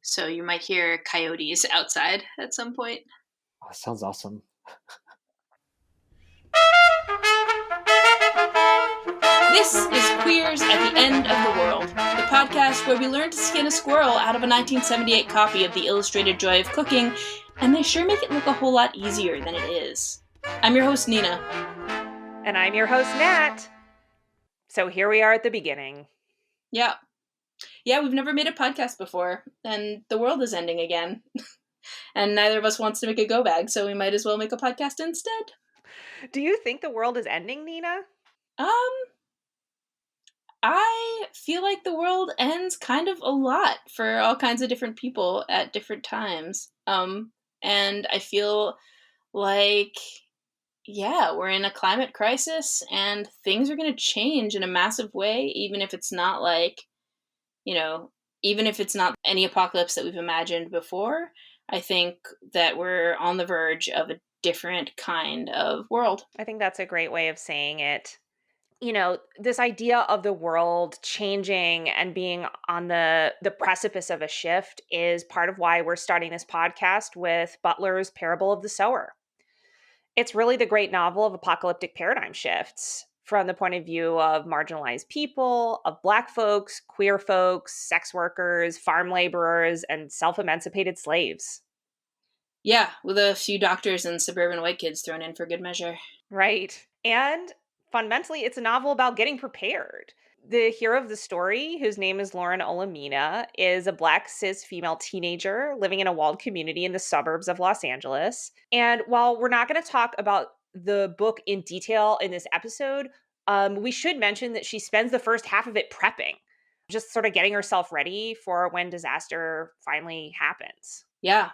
So you might hear coyotes outside at some point. Oh, sounds awesome. This is Queers at the End of the World, the podcast where we learn to skin a squirrel out of a 1978 copy of The Illustrated Joy of Cooking, and they sure make it look a whole lot easier than it is. I'm your host, Nina. And I'm your host, Nat. So here we are at the beginning. Yeah. Yeah, we've never made a podcast before, and the world is ending again. And neither of us wants to make a go bag, so we might as well make a podcast instead. Do you think the world is ending, Nina? I feel like the world ends kind of a lot for all kinds of different people at different times. And I feel like, yeah, we're in a climate crisis and things are going to change in a massive way, even if it's not like, you know, even if it's not any apocalypse that we've imagined before. I think that we're on the verge of a different kind of world. I think that's a great way of saying it. You know, this idea of the world changing and being on the precipice of a shift is part of why we're starting this podcast with Butler's Parable of the Sower. It's really the great novel of apocalyptic paradigm shifts from the point of view of marginalized people, of Black folks, queer folks, sex workers, farm laborers, and self-emancipated slaves. Yeah, with a few doctors and suburban white kids thrown in for good measure. Right. And fundamentally, it's a novel about getting prepared. The hero of the story, whose name is Lauren Olamina, is a Black cis female teenager living in a walled community in the suburbs of Los Angeles. And while we're not going to talk about the book in detail in this episode, we should mention that she spends the first half of it prepping, just sort of getting herself ready for when disaster finally happens. Yeah.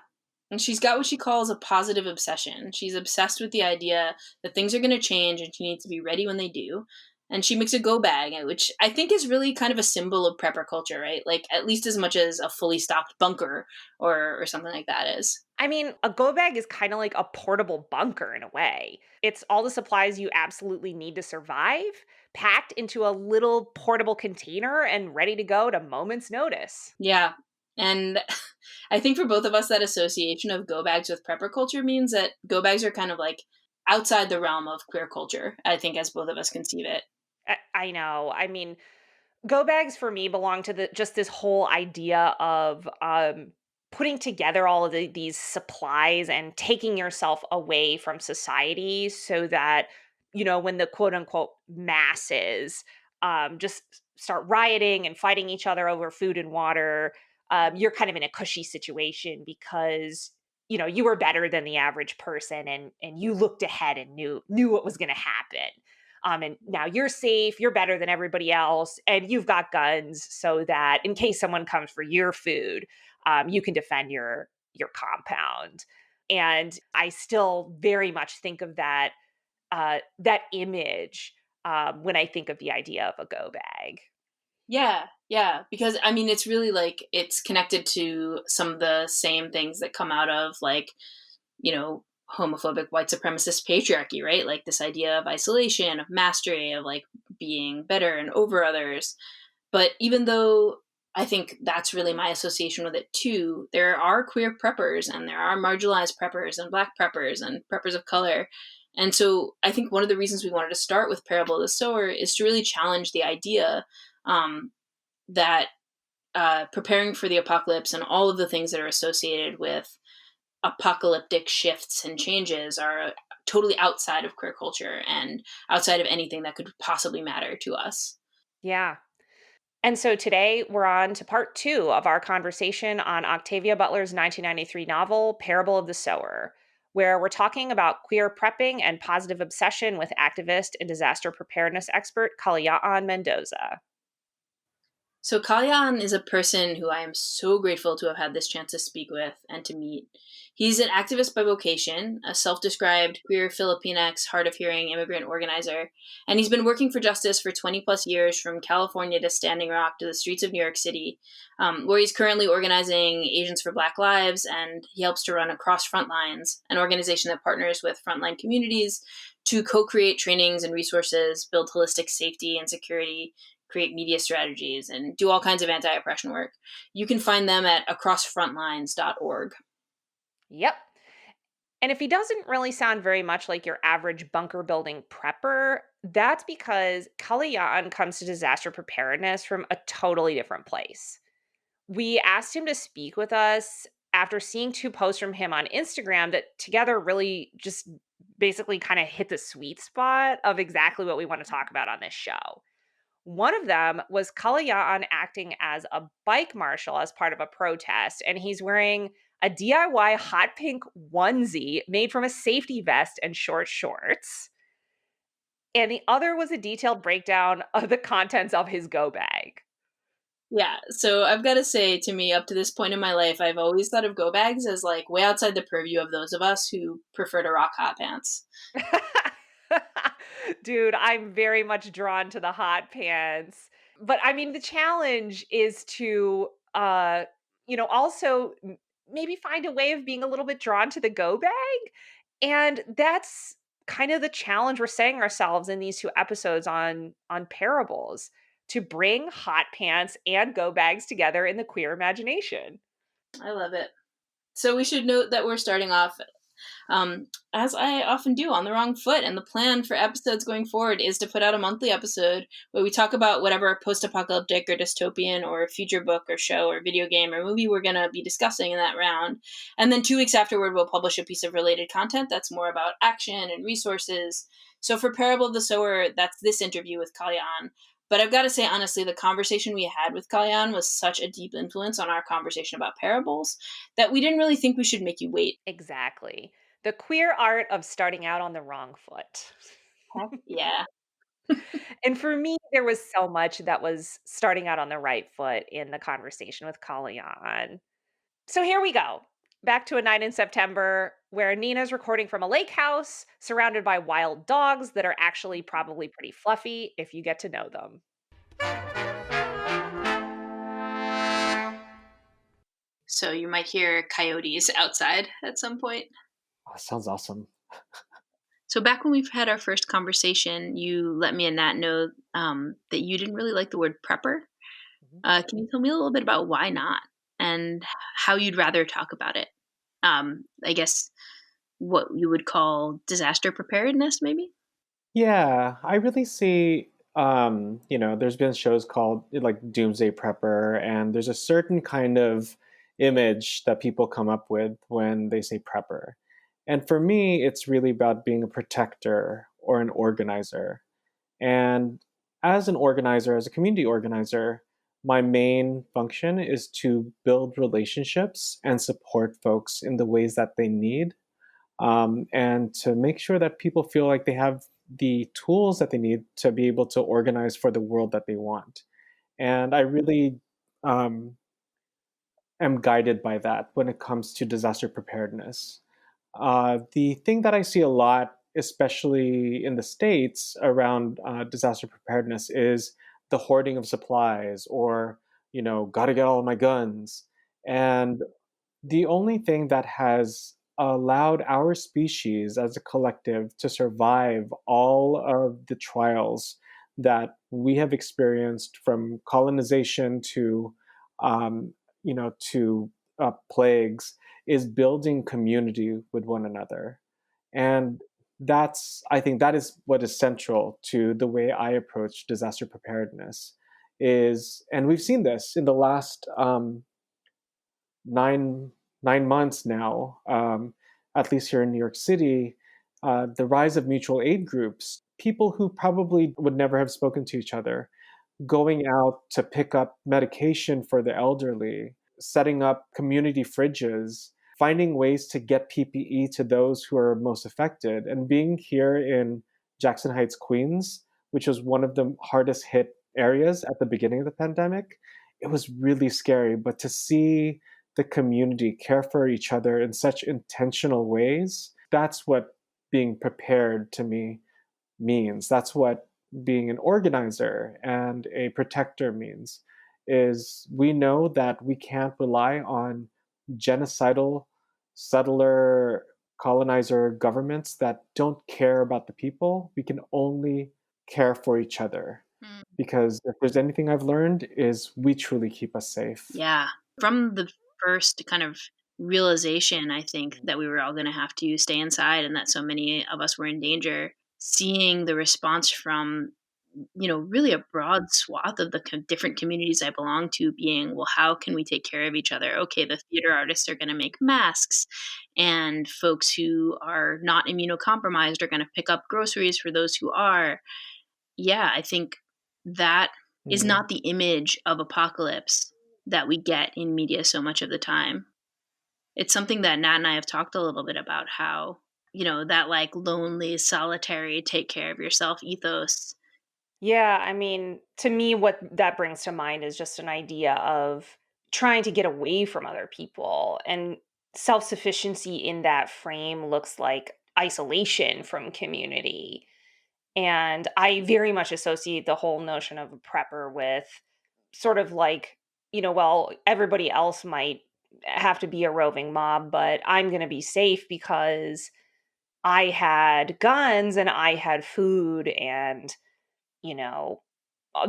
And she's got what she calls a positive obsession. She's obsessed with the idea that things are going to change and she needs to be ready when they do. And she makes a go bag, which I think is really kind of a symbol of prepper culture, right? Like at least as much as a fully stocked bunker or something like that is. I mean, a go bag is kind of like a portable bunker in a way. It's all the supplies you absolutely need to survive, packed into a little portable container and ready to go at a moment's notice. Yeah. And I think for both of us, that association of go bags with prepper culture means that go bags are kind of like outside the realm of queer culture, I think, as both of us conceive it. I know. I mean, go bags for me belong to just this whole idea of putting together all of these supplies and taking yourself away from society so that, when the quote unquote masses just start rioting and fighting each other over food and water, you're kind of in a cushy situation because you were better than the average person, and you looked ahead and knew what was going to happen. And now you're safe, you're better than everybody else, and you've got guns so that in case someone comes for your food, you can defend your compound. And I still very much think of that image when I think of the idea of a go bag. Yeah, because I mean, it's really like it's connected to some of the same things that come out of like, homophobic white supremacist patriarchy, right? Like this idea of isolation, of mastery, of like being better and over others. But even though I think that's really my association with it too, there are queer preppers and there are marginalized preppers and Black preppers and preppers of color. And so I think one of the reasons we wanted to start with Parable of the Sower is to really challenge the idea that preparing for the apocalypse and all of the things that are associated with apocalyptic shifts and changes are totally outside of queer culture and outside of anything that could possibly matter to us. Yeah. And so today we're on to part 2 of our conversation on Octavia Butler's 1993 novel, Parable of the Sower, where we're talking about queer prepping and positive obsession with activist and disaster preparedness expert Kalaya'an Mendoza. So Kalaya'an is a person who I am so grateful to have had this chance to speak with and to meet. He's an activist by vocation, a self-described queer Filipinx, hard-of-hearing immigrant organizer, and he's been working for justice for 20 plus years, from California to Standing Rock to the streets of New York City, where he's currently organizing Asians for Black Lives, and he helps to run Across Frontlines, an organization that partners with frontline communities to co-create trainings and resources, build holistic safety and security, create media strategies, and do all kinds of anti-oppression work. You can find them at acrossfrontlines.org. Yep. And if he doesn't really sound very much like your average bunker building prepper, that's because Kalaya'an comes to disaster preparedness from a totally different place. We asked him to speak with us after seeing two posts from him on Instagram that together really just basically kind of hit the sweet spot of exactly what we want to talk about on this show. One of them was Kalayaan acting as a bike marshal as part of a protest, and he's wearing a DIY hot pink onesie made from a safety vest and short shorts. And the other was a detailed breakdown of the contents of his go bag. Yeah, so I've got to say, to me, up to this point in my life, I've always thought of go bags as like way outside the purview of those of us who prefer to rock hot pants. Dude, I'm very much drawn to the hot pants. But I mean, the challenge is to also maybe find a way of being a little bit drawn to the go bag. And that's kind of the challenge we're setting ourselves in these two episodes on parables, to bring hot pants and go bags together in the queer imagination. I love it. So we should note that we're starting off, as I often do, on the wrong foot. And the plan for episodes going forward is to put out a monthly episode where we talk about whatever post apocalyptic or dystopian or future book or show or video game or movie we're going to be discussing in that round. And then 2 weeks afterward, we'll publish a piece of related content that's more about action and resources. So for Parable of the Sower, that's this interview with Kalyan. But I've got to say, honestly, the conversation we had with Kalyan was such a deep influence on our conversation about parables that we didn't really think we should make you wait. Exactly. The queer art of starting out on the wrong foot. Heck yeah. And for me, there was so much that was starting out on the right foot in the conversation with Kalayaan. So here we go. Back to a night in September where Nina's recording from a lake house surrounded by wild dogs that are actually probably pretty fluffy if you get to know them. So you might hear coyotes outside at some point. Oh, sounds awesome. So back when we've had our first conversation, you let me and Nat know that you didn't really like the word prepper. Mhm. Can you tell me a little bit about why not and how you'd rather talk about it? I guess what you would call disaster preparedness, maybe? Yeah, I really see, there's been shows called like Doomsday Prepper, and there's a certain kind of image that people come up with when they say prepper. And for me, it's really about being a protector or an organizer. And as an organizer, as a community organizer, my main function is to build relationships and support folks in the ways that they need, and to make sure that people feel like they have the tools that they need to be able to organize for the world that they want. And I really um, am guided by that when it comes to disaster preparedness. The thing that I see a lot, especially in the States, around disaster preparedness is the hoarding of supplies, or, gotta get all of my guns. And the only thing that has allowed our species as a collective to survive all of the trials that we have experienced, from colonization to, um, plagues, is building community with one another. And I think that is what is central to the way I approach disaster preparedness. And we've seen this in the last nine 9 months now, at least here in New York City, the rise of mutual aid groups, people who probably would never have spoken to each other, going out to pick up medication for the elderly, setting up community fridges, finding ways to get PPE to those who are most affected. And being here in Jackson Heights, Queens, which was one of the hardest hit areas at the beginning of the pandemic, it was really scary. But to see the community care for each other in such intentional ways, that's what being prepared to me means. That's what being an organizer and a protector means. Is we know that we can't rely on genocidal settler colonizer governments that don't care about the people. We can only care for each other. Mm. Because if there's anything I've learned is we truly keep us safe. Yeah. From the first kind of realization, I think, that we were all gonna have to stay inside and that so many of us were in danger, seeing the response from, really a broad swath of the different communities I belong to being, well, how can we take care of each other? Okay, the theater artists are going to make masks, and folks who are not immunocompromised are going to pick up groceries for those who are. Yeah, I think that is Mm. not the image of apocalypse that we get in media so much of the time. It's something that Nat and I have talked a little bit about how, that like lonely, solitary, take care of yourself ethos. Yeah, I mean, to me, what that brings to mind is just an idea of trying to get away from other people. And self sufficiency in that frame looks like isolation from community. And I very much associate the whole notion of a prepper with sort of like, well, everybody else might have to be a roving mob, but I'm going to be safe because I had guns and I had food and, you know,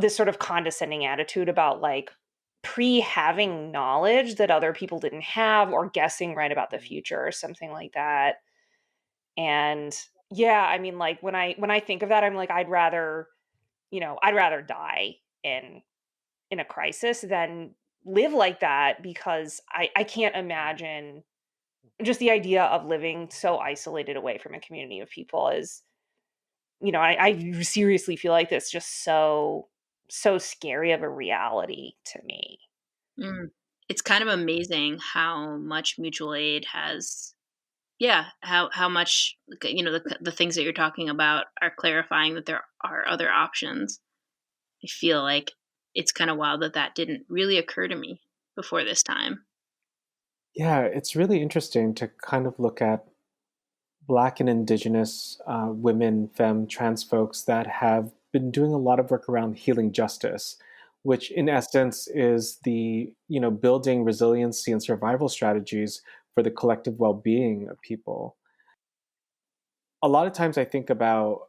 this sort of condescending attitude about like having knowledge that other people didn't have or guessing right about the future or something like that. And yeah, I mean like when I think of that I'm like I'd rather die in a crisis than live like that because I can't imagine just the idea of living so isolated away from a community of people is I seriously feel like that's just so scary of a reality to me. Mm. It's kind of amazing how much mutual aid has, yeah, how much, the things that you're talking about are clarifying that there are other options. I feel like it's kind of wild that that didn't really occur to me before this time. Yeah, it's really interesting to kind of look at Black and Indigenous women, femme, trans folks that have been doing a lot of work around healing justice, which in essence is the, building resiliency and survival strategies for the collective well-being of people. A lot of times I think about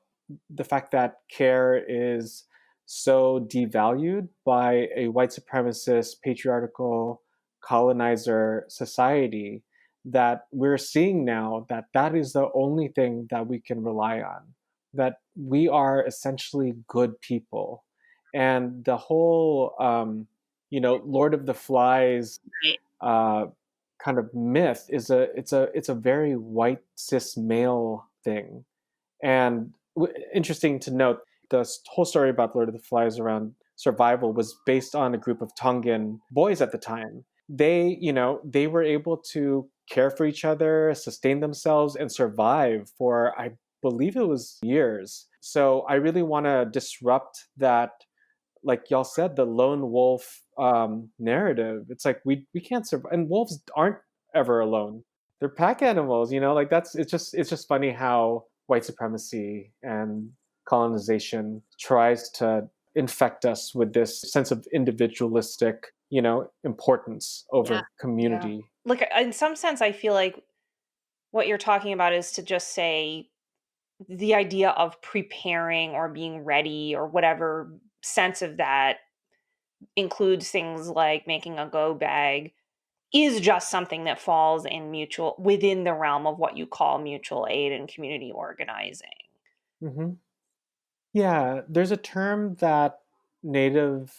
the fact that care is so devalued by a white supremacist, patriarchal, colonizer society that we're seeing now that that is the only thing that we can rely on, that we are essentially good people. And the whole, Lord of the Flies Right. uh, kind of myth is it's a very white cis male thing. And interesting to note, the whole story about Lord of the Flies around survival was based on a group of Tongan boys at the time. They were able to care for each other, sustain themselves, and survive for, I believe it was years. So I really want to disrupt that, like y'all said, the lone wolf narrative. It's like we can't survive, and wolves aren't ever alone. They're pack animals, like that's it's just funny how white supremacy and colonization tries to infect us with this sense of individualistic, importance Yeah. over Yeah. community. Like in some sense I feel like what you're talking about is to just say the idea of preparing or being ready or whatever sense of that includes things like making a go bag is just something that falls in mutual within the realm of what you call mutual aid and community organizing. Hmm. Yeah, there's a term that Native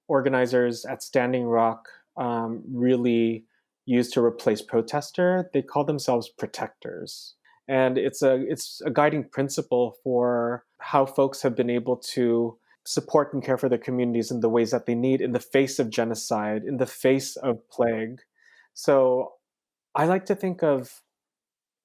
organizers at Standing Rock really use to replace protester. They call themselves protectors, and it's a guiding principle for how folks have been able to support and care for their communities in the ways that they need in the face of genocide, in the face of plague. So I like to think of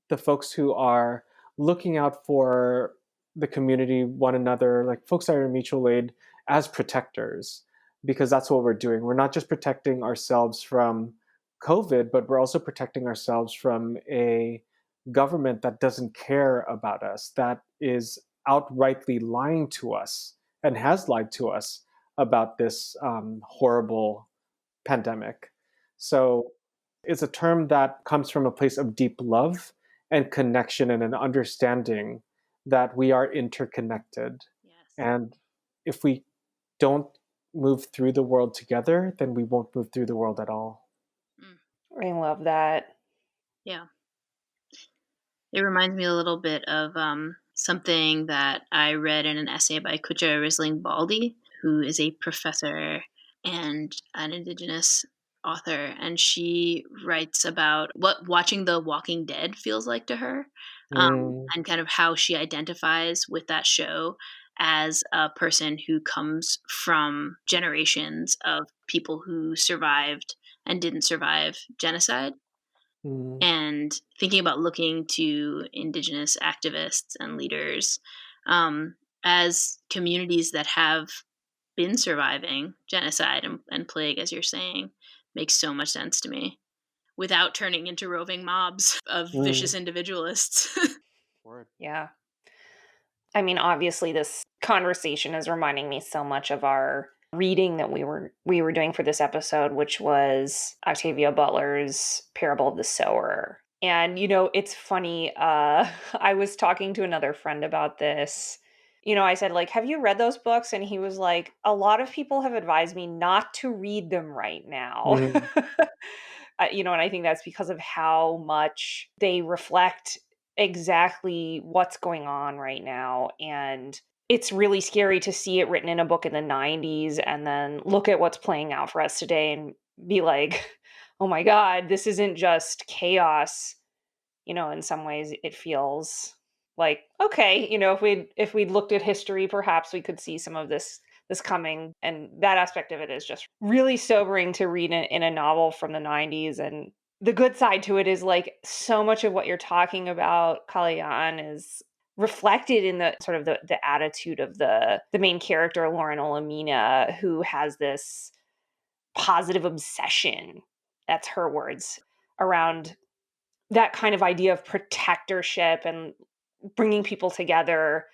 the folks who are looking out for the community, one another, like folks that are in mutual aid, as protectors, because that's what we're doing. We're not just protecting ourselves from COVID, but we're also protecting ourselves from a government that doesn't care about us, that is outrightly lying to us and has lied to us about this horrible pandemic. So it's a term that comes from a place of deep love and connection and an understanding that we are interconnected. Yes. And if we don't move through the world together, then we won't move through the world at all. Mm. I love that. Yeah. It reminds me a little bit of something that I read in an essay by Kucha Risling Baldi, who is a professor and an Indigenous author. And she writes about what watching The Walking Dead feels like to her, Mm, and kind of how she identifies with that show as a person who comes from generations of people who survived and didn't survive genocide, mm, and thinking about looking to Indigenous activists and leaders um, as communities that have been surviving genocide and plague, as you're saying, makes so much sense to me without turning into roving mobs of mm. vicious individualists. Word. Yeah. I mean, obviously this conversation is reminding me so much of our reading that we were doing for this episode, which was Octavia Butler's Parable of the Sower. And it's funny, I was talking to another friend about this. I said, like, have you read those books? And he was like, a lot of people have advised me not to read them right now. Mhm, And I think that's because of how much they reflect exactly what's going on right now. And it's really scary to see it written in a book in the 90s and then look at what's playing out for us today and be like, oh my God, this isn't just chaos. In some ways it feels like, okay, if we'd looked at history, perhaps we could see some of this coming. And that aspect of it is just really sobering to read in a novel from the 90s. And the good side to it is, like, so much of what you're talking about, Kalaya'an, is reflected in the sort of the attitude of the main character, Lauren Olamina, who has this positive obsession, that's her words, around that kind of idea of protectorship and bringing people together.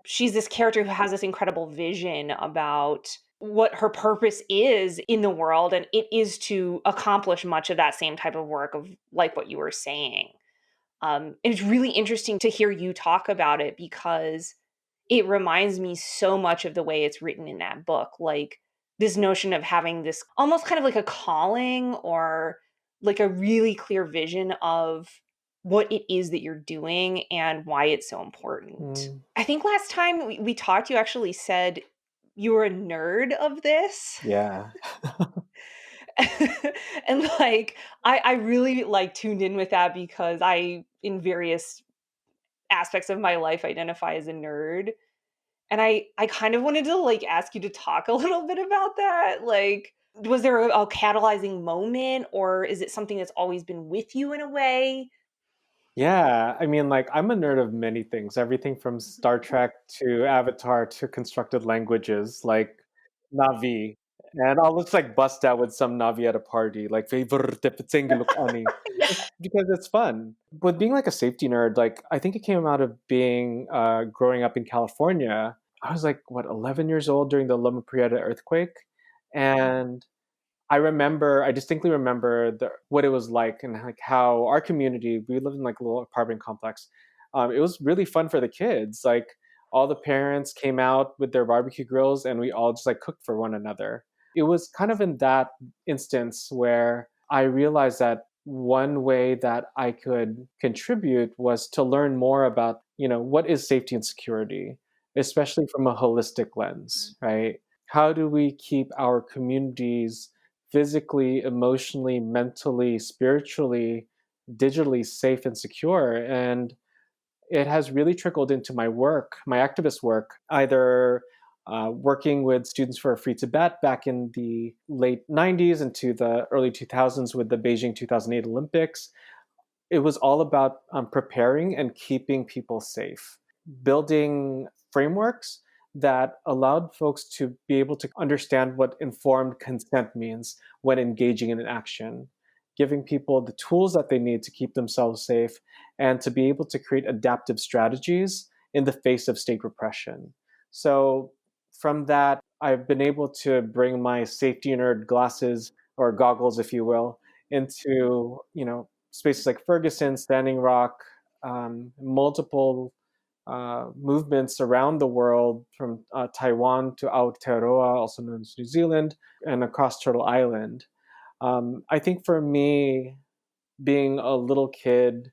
She's this character who has this incredible vision about what her purpose is in the world, and it is to accomplish much of that same type of work, of like what you were saying. And it's really interesting to hear you talk about it because it reminds me so much of the way it's written in that book. Like, this notion of having this almost kind of like a calling, or like a really clear vision of what it is that you're doing and why it's so important. mm. I think last time we talked, you actually said you were a nerd of this. Yeah. And, like, I really, like, tuned in with that because I, in various aspects of my life, identify as a nerd. And I kind of wanted to, like, ask you to talk a little bit about that. Like, was there a catalyzing moment, or is it something that's always been with you in a way? Yeah, I mean, like, I'm a nerd of many things, everything from Star Trek to Avatar to constructed languages like Navi. And I'll just like bust out with some Navi at a party, like "Favor tepetsengiluk ani," Yeah. just because it's fun. But being like a safety nerd, like I think it came out of being growing up in California. I was like, what, 11 years old during the Loma Prieta earthquake, and I distinctly remember what it was like, and like how our community, we lived in like a little apartment complex. It was really fun for the kids. Like all the parents came out with their barbecue grills and we all just like cooked for one another. It was kind of in that instance where I realized that one way that I could contribute was to learn more about, what is safety and security, especially from a holistic lens, right? How do we keep our communities physically, emotionally, mentally, spiritually, digitally safe and secure? And it has really trickled into my work, my activist work, either working with Students for a Free Tibet back in the late 90s into the early 2000s with the Beijing 2008 Olympics. It was all about preparing and keeping people safe, building frameworks that allowed folks to be able to understand what informed consent means when engaging in an action, giving people the tools that they need to keep themselves safe and to be able to create adaptive strategies in the face of state repression. So, from that, I've been able to bring my safety nerd glasses or goggles, if you will, into spaces like Ferguson, Standing Rock, multiple movements around the world, from Taiwan to Aotearoa, also known as New Zealand, and across Turtle Island. I think for me, being a little kid,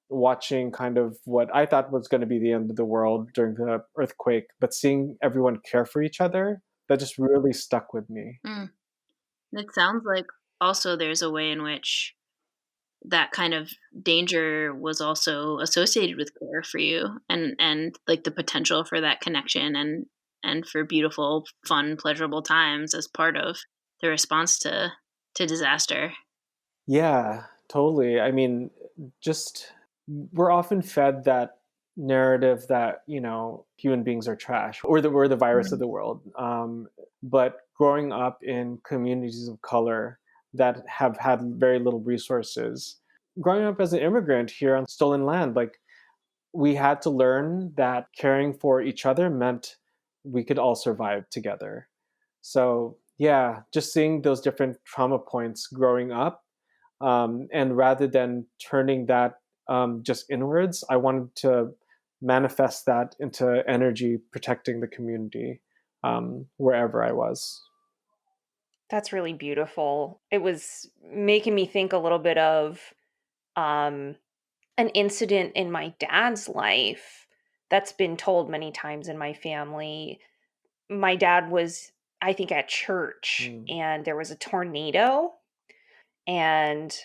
watching kind of what I thought was going to be the end of the world during the earthquake, but seeing everyone care for each other, that just really stuck with me. Mm. It sounds like also there's a way in which that kind of danger was also associated with care for you, and like the potential for that connection and for beautiful, fun, pleasurable times as part of the response to disaster. Yeah, totally. I mean, just we're often fed that narrative that, human beings are trash, or that we're the virus of Mm. the world. But growing up in communities of color that have had very little resources, growing up as an immigrant here on stolen land, like, we had to learn that caring for each other meant we could all survive together. So, yeah, just seeing those different trauma points growing up, and rather than turning that just inwards, I wanted to manifest that into energy protecting the community, wherever I was. That's really beautiful. It was making me think a little bit of um, an incident in my dad's life that's been told many times in my family. My dad was, I think, at church Mm, and there was a tornado, and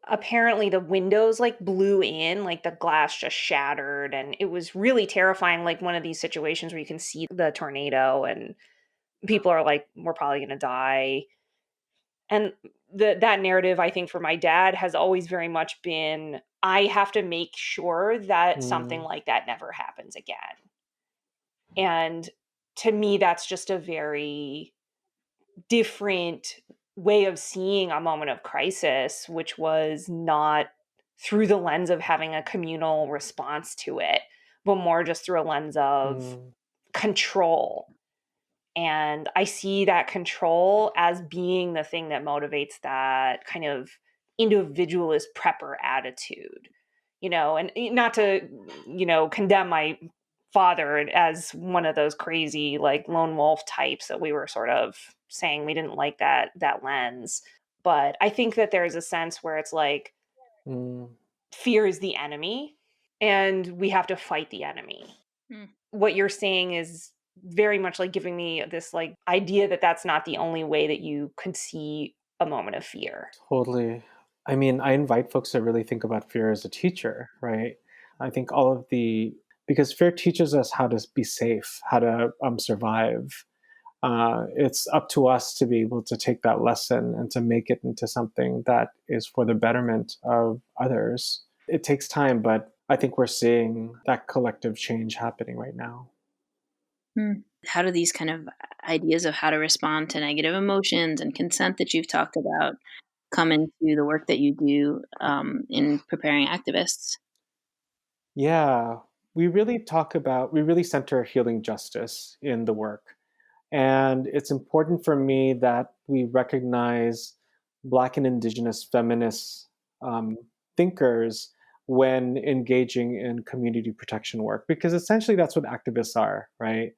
apparently the windows like blew in, like the glass just shattered, and it was really terrifying, like one of these situations where you can see the tornado and people are like, we're probably going to die. And that narrative, I think, for my dad has always very much been, I have to make sure that something mm, like that never happens again. And to me, that's just a very different way of seeing a moment of crisis, which was not through the lens of having a communal response to it, but more just through a lens of mm, control. And I see that control as being the thing that motivates that kind of individualist prepper attitude, and not to, condemn my father as one of those crazy like lone wolf types that we were sort of saying we didn't like that lens. But I think that there's a sense where it's like mm. fear is the enemy and we have to fight the enemy. Mm. What you're saying is very much like giving me this like idea that that's not the only way that you could see a moment of fear. Totally. I mean, I invite folks to really think about fear as a teacher, right? I think because fear teaches us how to be safe, how to survive. It's up to us to be able to take that lesson and to make it into something that is for the betterment of others. It takes time, but I think we're seeing that collective change happening right now. Mm. How do these kind of ideas of how to respond to negative emotions and consent that you've talked about come into the work that you do in preparing activists? Yeah, we really center healing justice in the work. And it's important for me that we recognize Black and Indigenous feminist um, thinkers when engaging in community protection work, because essentially that's what activists are, right?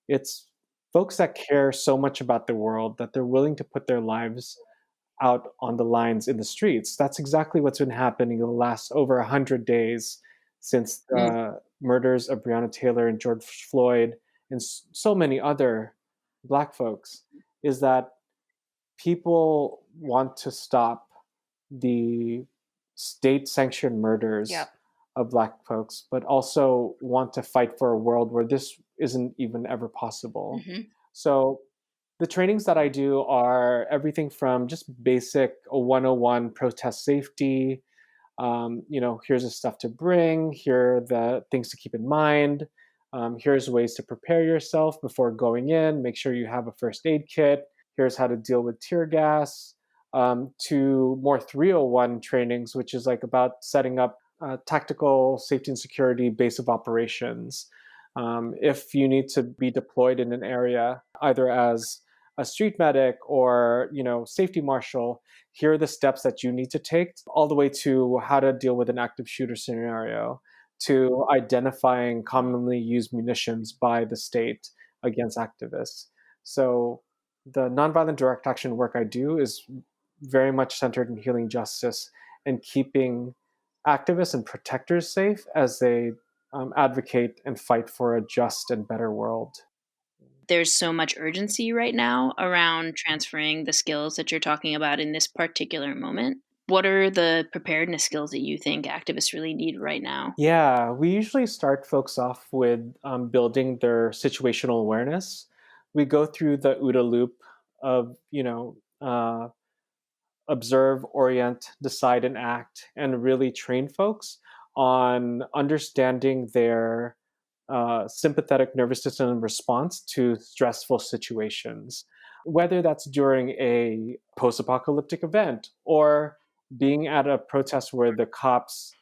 It's folks that care so much about the world that they're willing to put their lives out on the lines in the streets. That's exactly what's been happening in the last over 100 days since Mm. the murders of Breonna Taylor and George Floyd and so many other Black folks, is that people want to stop the state sanctioned murders Yep. of Black folks, but also want to fight for a world where this isn't even ever possible. Hmm. So the trainings that I do are everything from just basic 101 protest safety. Here's the stuff to bring. Here are the things to keep in mind. Here's ways to prepare yourself before going in. Make sure you have a first aid kit. Here's how to deal with tear gas. To more 301 trainings, which is like about setting up tactical safety and security base of operations. If you need to be deployed in an area, either as a street medic or safety marshal, here are the steps that you need to take, all the way to how to deal with an active shooter scenario, to identifying commonly used munitions by the state against activists. So the nonviolent direct action work I do is very much centered in healing justice and keeping activists and protectors safe as they advocate and fight for a just and better world. There's so much urgency right now around transferring the skills that you're talking about in this particular moment. What are the preparedness skills that you think activists really need right now? Yeah, we usually start folks off with building their situational awareness. We go through the OODA loop of, observe, orient, decide, and act, and really train folks on understanding their sympathetic nervous system response to stressful situations, whether that's during a post apocalyptic event or being at a protest where the cops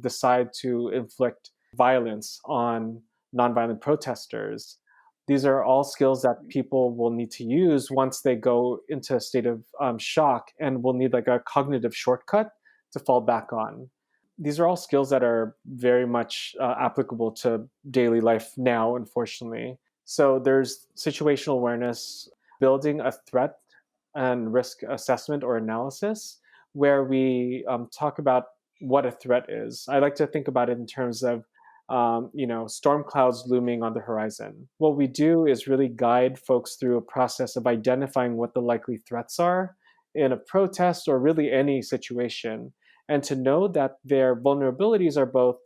decide to inflict violence on nonviolent protesters. These are all skills that people will need to use once they go into a state of shock and will need like a cognitive shortcut to fall back on. These are all skills that are very much applicable to daily life now, unfortunately. So there's situational awareness, building a threat and risk assessment or analysis, where we talk about what a threat is. I like to think about it in terms of storm clouds looming on the horizon. What we do is really guide folks through a process of identifying what the likely threats are in a protest or really any situation, and to know that their vulnerabilities are both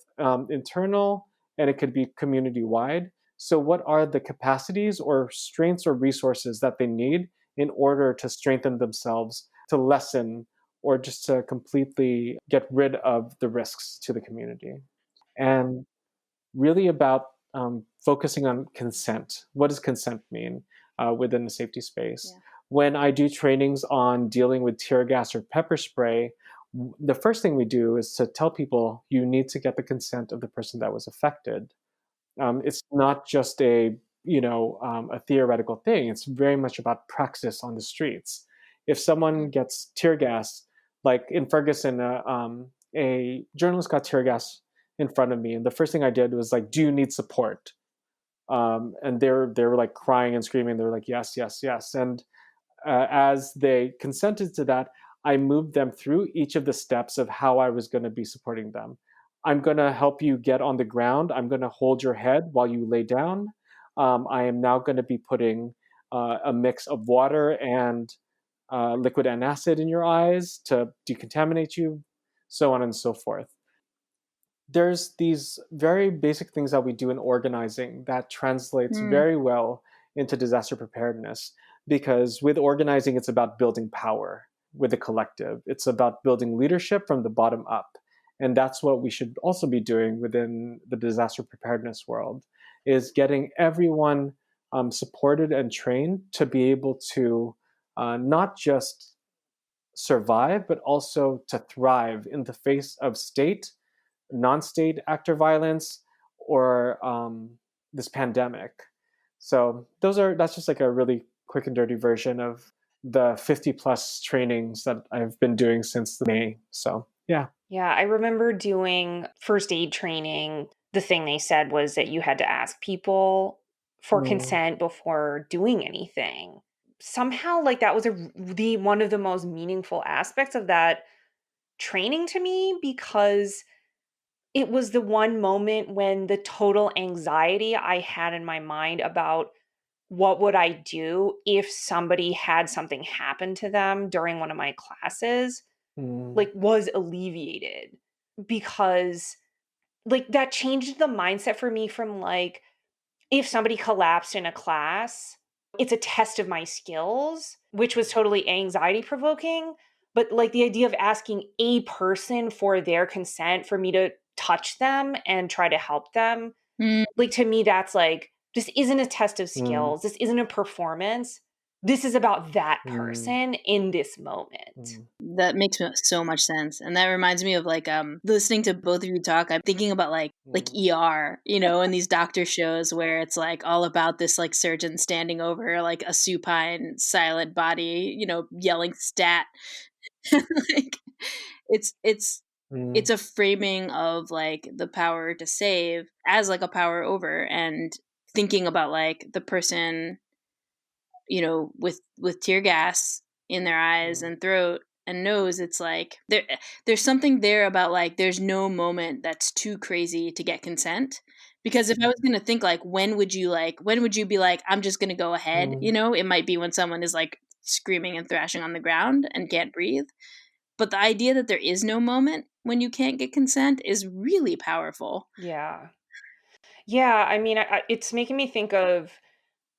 internal and it could be community wide. So, what are the capacities or strengths or resources that they need in order to strengthen themselves, to lessen, or just to completely get rid of the risks to the community? And really about focusing on consent. What does consent mean within the safety space? Yeah. When I do trainings on dealing with tear gas or pepper spray, the first thing we do is to tell people you need to get the consent of the person that was affected. It's not just a theoretical thing. It's very much about praxis on the streets. If someone Mm. gets tear gas, like in Ferguson, a journalist got tear gas in front of me, and the first thing I did was like, "Do you need support?" And they were like crying and screaming. They were like, "Yes, yes, yes." And as they consented to that, I moved them through each of the steps of how I was going to be supporting them. I'm going to help you get on the ground. I'm going to hold your head while you lay down. I am now going to be putting a mix of water and liquid antacid in your eyes to decontaminate you, so on and so forth. There's these very basic things that we do in organizing that translates Mm. very well into disaster preparedness, because with organizing it's about building power with the collective, it's about building leadership from the bottom up. And that's what we should also be doing within the disaster preparedness world, is getting everyone supported and trained to be able to not just survive but also to thrive in the face of state, non-state actor violence, or this pandemic. So that's just like a really quick and dirty version of the 50 plus trainings that I've been doing since May. So yeah. Yeah, I remember doing first aid training. The thing they said was that you had to ask people for Mm, consent before doing anything. Somehow, like that was the one of the most meaningful aspects of that training to me, because it was the one moment when the total anxiety I had in my mind about what would I do if somebody had something happen to them during one of my classes, mm, like was alleviated, because like that changed the mindset for me from like if somebody collapsed in a class, it's a test of my skills, which was totally anxiety provoking. But like the idea of asking a person for their consent for me to touch them and try to help them, Mm. like to me, that's like, this isn't a test of mm, skills. This isn't a performance. This is about that mm, person in this moment. mm, That makes so much sense, and that reminds me of, like, listening to both of you talk, I'm thinking about, like, mm, ER, and these doctor shows where it's, like, all about this, like, surgeon standing over, like, a supine, silent body, yelling "stat." Like, it's Mm, it's a framing of like the power to save as like a power over, and thinking about like the person, with tear gas in their eyes mm, and throat and nose. It's like there's something there about like there's no moment that's too crazy to get consent. Because if I was going to think like when would you be like, I'm just going to go ahead, mm, it might be when someone is like screaming and thrashing on the ground and can't breathe. But the idea that there is no moment when you can't get consent is really powerful. Yeah. Yeah, I mean, it's making me think of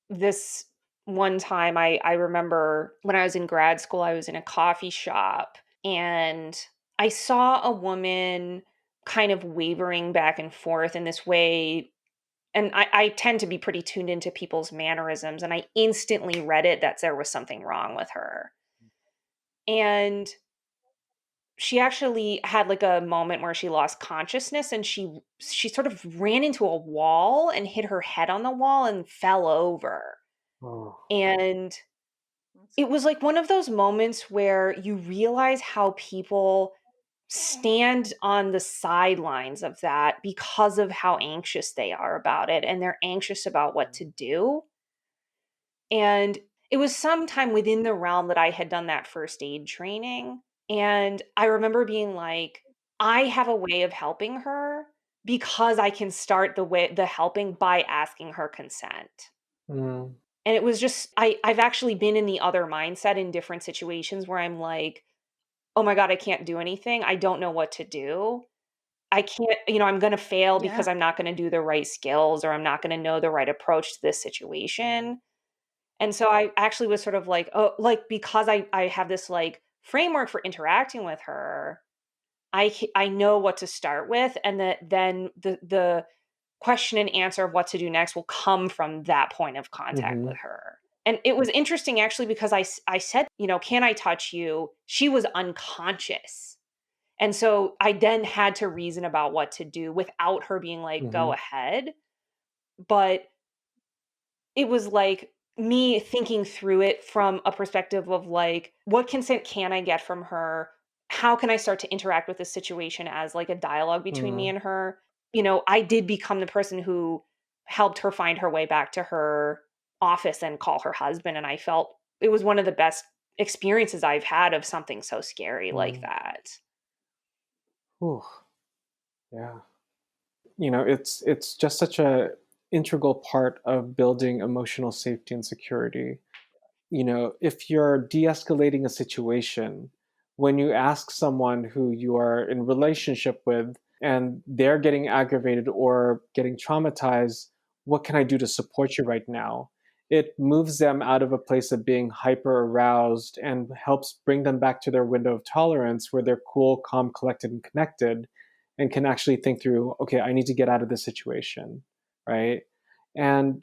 this one time. I remember when I was in grad school, I was in a coffee shop and I saw a woman kind of wavering back and forth in this way. And I tend to be pretty tuned into people's mannerisms, and I instantly read it that there was something wrong with her. And she actually had like a moment where she lost consciousness, and she sort of ran into a wall and hit her head on the wall and fell over. oh, And it was like one of those moments where you realize how people stand on the sidelines of that because of how anxious they are about it, and they're anxious about what to do. And it was sometime within the realm that I had done that first aid training. And I remember being like, I have a way of helping her because I can start the helping by asking her consent. mm, And it was just I've actually been in the other mindset in different situations where I'm like, "Oh my god, I can't do anything. I don't know what to do. I can't, I'm going to fail Yeah. because I'm not going to do the right skills, or I'm not going to know the right approach to this situation." And so I actually was sort of like, oh, like, because I have this like framework for interacting with her, I know what to start with, and that then the question and answer of what to do next will come from that point of contact with mhm, her. And it was interesting actually because I said, "Can I touch you?" She was unconscious. And so I then had to reason about what to do without her being like, "Go mhm, ahead." But it was like me thinking through it from a perspective of like, what consent can I get from her? How can I start to interact with this situation as like a dialogue between me mm, and her? I did become the person who helped her find her way back to her office and call her husband. And I felt it was one of the best experiences I've had of something so scary like mm. that. Whew, yeah. It's just such a integral part of building emotional safety and security. If you're de-escalating a situation, when you ask someone who you are in relationship with and they're getting aggravated or getting traumatized, what can I do to support you right now? It moves them out of a place of being hyper aroused and helps bring them back to their window of tolerance where they're cool, calm, collected, and connected and can actually think through, okay, I need to get out of this situation, right? And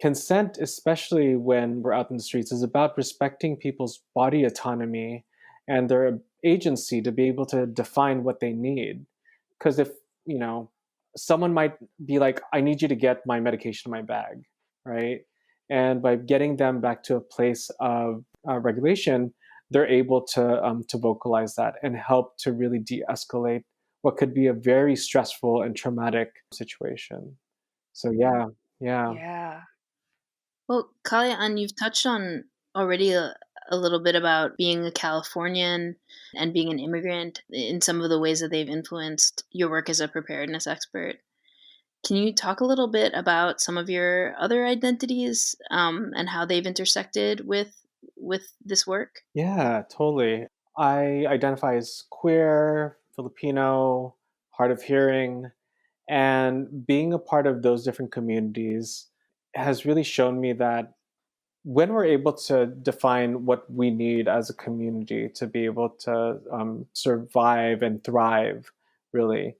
consent, especially when we're out in the streets, is about respecting people's body autonomy and their agency to be able to define what they need. Because if, you know, someone might be like, I need you to get my medication in my bag, right? And by getting them back to a place of regulation, they're able to vocalize that and help to really de-escalate what could be a very stressful and traumatic situation. So yeah. Yeah. Well, Kalaya'an, you've touched on already a little bit about being a Californian and being an immigrant in some of the ways that they've influenced your work as a preparedness expert. Can you talk a little bit about some of your other identities, and how they've intersected with this work? Yeah, totally. I identify as queer, Filipino, hard of hearing, and being a part of those different communities has really shown me that when we're able to define what we need as a community to be able to survive and thrive, really,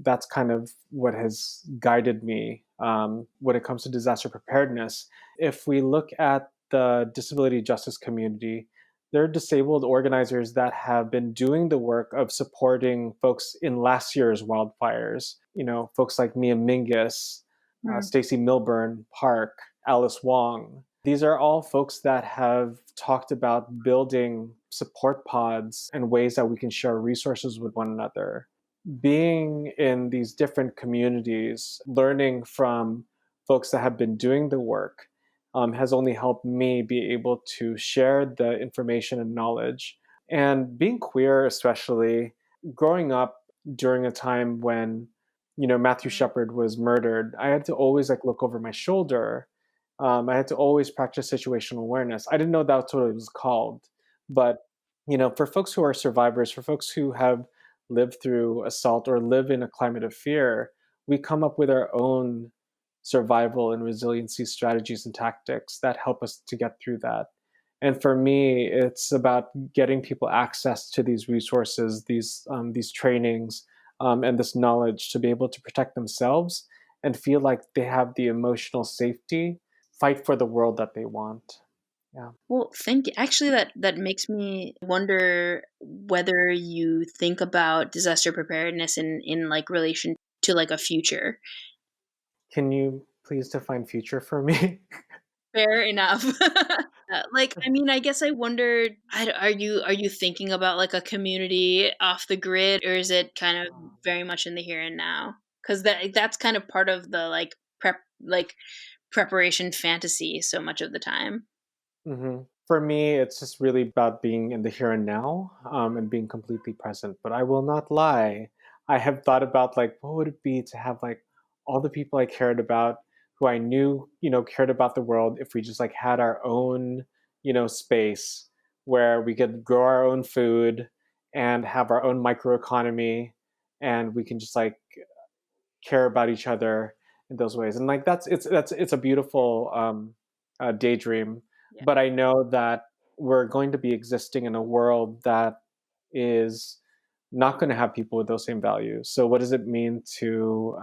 that's kind of what has guided me when it comes to disaster preparedness. If we look at the disability justice community, there are disabled organizers that have been doing the work of supporting folks in last year's wildfires. Folks like Mia Mingus, Mm. Stacy Milburn Park, Alice Wong. These are all folks that have talked about building support pods and ways that we can share resources with one another. Being in these different communities, learning from folks that have been doing the work, has only helped me be able to share the information and knowledge. And being queer, especially growing up during a time when, Matthew Mm. Shepard was murdered, I had to always like look over my shoulder. I had to always practice situational awareness. I didn't know that's what it was called, but for folks who are survivors, for folks who have lived through assault or live in a climate of fear, we come up with our own survival and resiliency strategies and tactics that help us to get through that. And for me, it's about getting people access to these resources, these trainings, and this knowledge to be able to protect themselves and feel like they have the emotional safety, fight for the world that they want. Yeah. Well, thank you. Actually, that makes me wonder whether you think about disaster preparedness in like relation to like a future. Can you please define future for me? Fair enough. Like, I mean, I guess I wondered, are you thinking about like a community off the grid, or is it kind of very much in the here and now? Because that's kind of part of the like preparation fantasy so much of the time. For me, it's just really about being in the here and now, and being completely present. But I will not lie. I have thought about like what would it be to have like all the people I cared about, who I knew, cared about the world, if we just like had our own, space where we could grow our own food and have our own microeconomy, and we can just like care about each other in those ways. And like it's a beautiful daydream, Yeah. but I know that we're going to be existing in a world that is not going to have people with those same values. So what does it mean to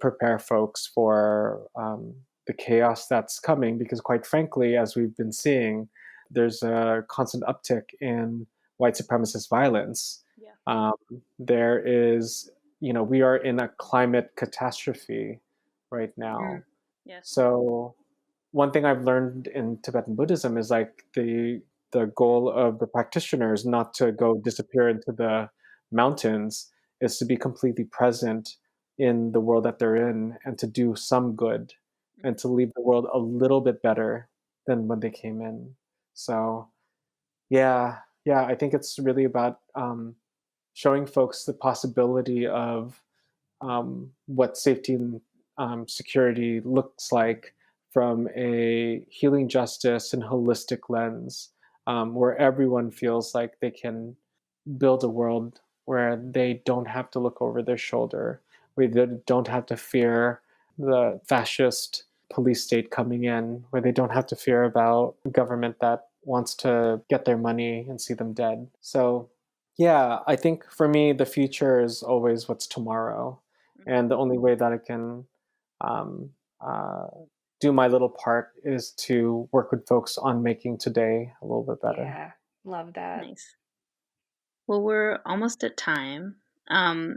prepare folks for the chaos that's coming? Because quite frankly, as we've been seeing, there's a constant uptick in white supremacist violence. Yeah. Um, there is, we are in a climate catastrophe right Mm. now. Yes. So one thing I've learned in Tibetan Buddhism is like the goal of the practitioner is not to go disappear into the mountains, is to be completely present in the world that they're in and to do some good and to leave the world a little bit better than when they came in. So yeah, yeah, I think it's really about showing folks the possibility of what safety and security looks like from a healing justice and holistic lens, where everyone feels like they can build a world where they don't have to look over their shoulder, where they don't have to fear the fascist police state coming in, where they don't have to fear about a government that wants to get their money and see them dead. So, yeah, I think for me, the future is always what's tomorrow. And the only way that I can um, uh, do my little part is to work with folks on making today a little bit better. Yeah, love that. Nice. Well, we're almost at time. Um,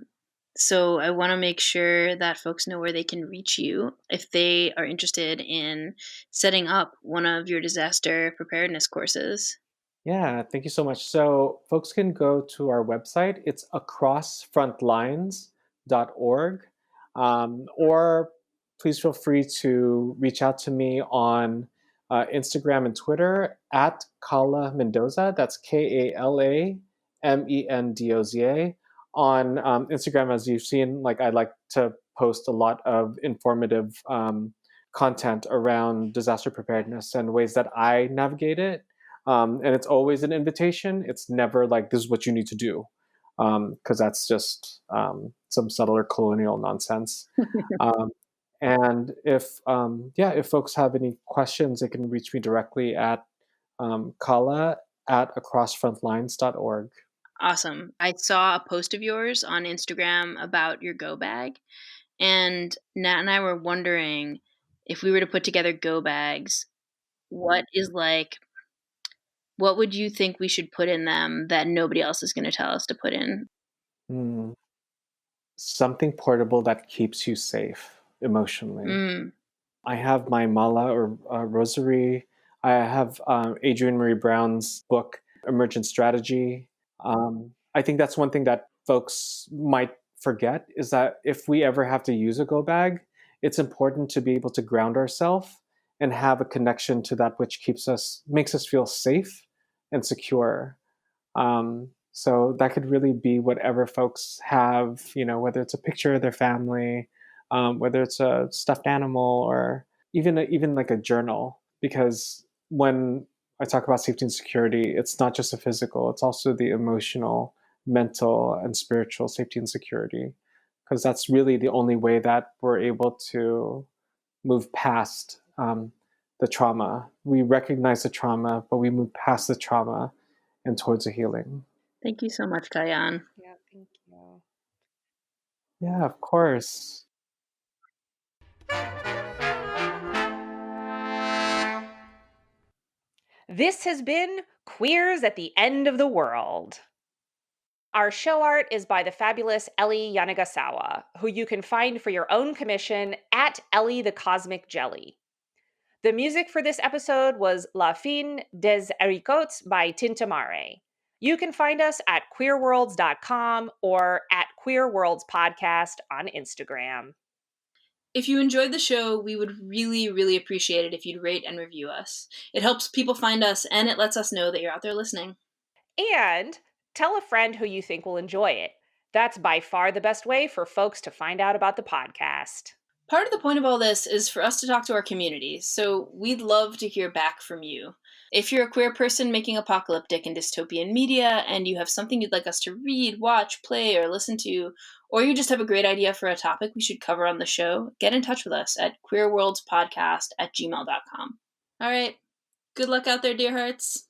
so I want to make sure that folks know where they can reach you if they are interested in setting up one of your disaster preparedness courses. Yeah, thank you so much. So, folks can go to our website. It's acrossfrontlines.org. Or please feel free to reach out to me on Instagram and Twitter at Kala Mendoza. That's KalaMendoza. On Instagram, as you've seen, like I like to post a lot of informative content around disaster preparedness and ways that I navigate it, and it's always an invitation. It's never like this is what you need to do, because that's just some subtler colonial nonsense. Um, and if folks have any questions, they can reach me directly at Kala at acrossfrontlines.org. Awesome. I saw a post of yours on Instagram about your go bag, and Nat and I were wondering if we were to put together go bags, what is like, what would you think we should put in them that nobody else is going to tell us to put in? Mm, something portable that keeps you safe emotionally. Mm. I have my mala or rosary. I have Adrienne Marie Brown's book, emergent strategy. I think that's one thing that folks might forget is that if we ever have to use a go bag, it's important to be able to ground ourselves and have a connection to that which makes us feel safe and secure. So that could really be whatever folks have, whether it's a picture of their family, whether it's a stuffed animal, or even like a journal. Because when I talk about safety and security, it's not just a physical; it's also the emotional, mental, and spiritual safety and security. Because that's really the only way that we're able to move past the trauma. We recognize the trauma, but we move past the trauma and towards a healing. Thank you so much, Kalaya'an. Yeah, thank you. Yeah, of course. This has been Queers at the End of the World. Our show art is by the fabulous Ellie Yanagasawa, who you can find for your own commission at Ellie the Cosmic Jelly. The music for this episode was La Fin des Haricots by Tintamare. You can find us at queerworlds.com or at Queer Worlds Podcast on Instagram. If you enjoyed the show, we would really, really appreciate it if you'd rate and review us. It helps people find us, and it lets us know that you're out there listening. And tell a friend who you think will enjoy it. That's by far the best way for folks to find out about the podcast. Part of the point of all this is for us to talk to our community, so we'd love to hear back from you. If you're a queer person making apocalyptic and dystopian media, and you have something you'd like us to read, watch, play, or listen to, or you just have a great idea for a topic we should cover on the show, get in touch with us at queerworldspodcast@gmail.com. All right. Good luck out there, dear hearts.